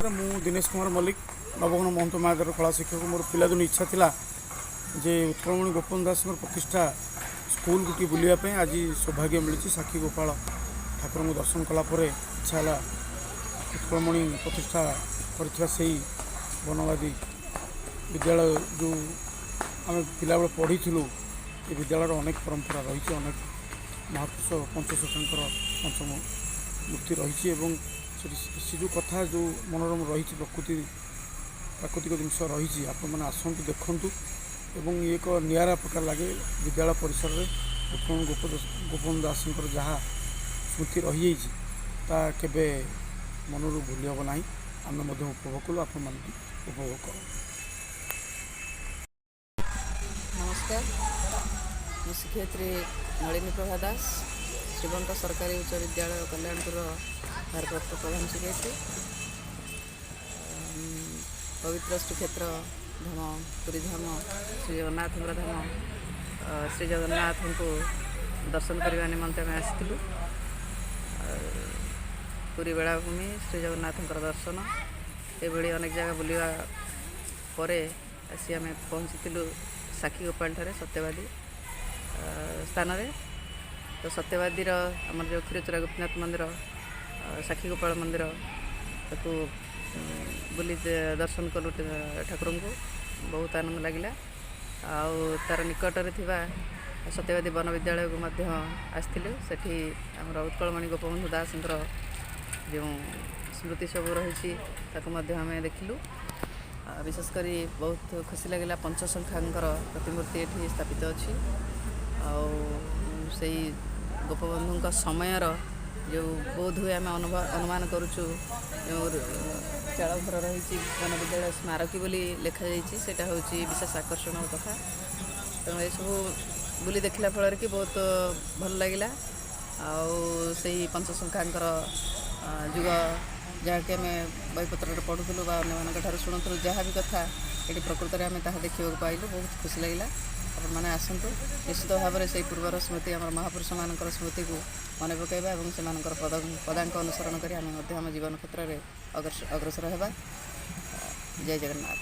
ମୁଁ ଦିନେଶ କୁମାର ମଲ୍ଲିକ ନବଘନ ମହନ୍ତ ମାୟାଧର କଳା ଶିक्षक मोर पिलादिन इच्छा थिला जे उत्कलमणि गोपबंधु दास प्रतिष्ठा स्कूल गोटे बुलापी आज सौभाग्य मिली साक्षी गोपाल ठाकुर को दर्शन कलापर इच्छा है उत्कलमणि प्रतिष्ठा कर वनवादी विद्यालय जो आम पिला पढ़ीलु ये विद्यालय अनेक परंपरा रही अनेक महापुरुष पंचशखर पंचम मूर्ति रही से जो कथा जो मनोरम रही प्राकृतिक जिनस रही आपण मैंने आसतु देखु एवं ये एक निरा प्रकार लगे विद्यालय परिसर में उत्कल गोपबंधु दास जहाँ स्मृति रही केवे मनरू भूली हम ना आम उपभोग कलु आप उपभोग कर। नमस्कार, मैं शिक्षयित्री नलिनी प्रभा दास श्रीमंत सरकारी उच्च विद्यालय कल्याणपुर भारप्राप्त प्रधान शिक्षयित्री। पवित्र श्रीक्षेत्र धाम पुरी धाम श्री जगन्नाथ धाम श्री जगन्नाथ को दर्शन करने निमंते आम आसलु। पुरी बेलाभूमि श्री जगन्नाथ दर्शन ये अनेक जगह बुलवा पर आसी आम पहुँची साक्षी गोपाल ठारे सत्यवादी स्थान रे। तो सत्यवादी आमर जो क्षीरचोरा गोपीनाथ मंदिर साक्षी गोपाल मंदिर ताकू बुली दर्शन कलु ठाकुर को बहुत आनंद लगिला। तार निकट में थिबा सत्यवादी वन विद्यालय को मध्य आसथिलु। सेठी हमर उत्कलमणि गोपबंधु दास जो स्मृति सब रही आम देखिलु। विशेषकर बहुत खुशी लगिला पंचशंखांकर प्रतिमूर्ति ये स्थापित अच्छी से गोपबंधु समयर जो बोध हुए आम अनुमान करुचु चालघर रही वन विद्यालय स्मारकी बोली लिखा जाटा हूँ विशेष आकर्षण कथा। तेणु ये सब बुली देखला फल कि बहुत भल लगिला। पंचशंखांकर जुग जहाँ कि आम बहीपत्र पढ़ुलु अन्य शुणुलु जहाँ भी कथा ये प्रकृत में आम ताहा देखा पाइलु। बहुत खुशी लगिला। आप मैंने आसतु निश्चित भाव में से पूर्वर स्मृति आम महापुरुष मान स्मृति को मन पकड़ा और से पदांक अनुसरण कर आम जीवन क्षेत्र में अग्रसर होगा। जय जगन्नाथ।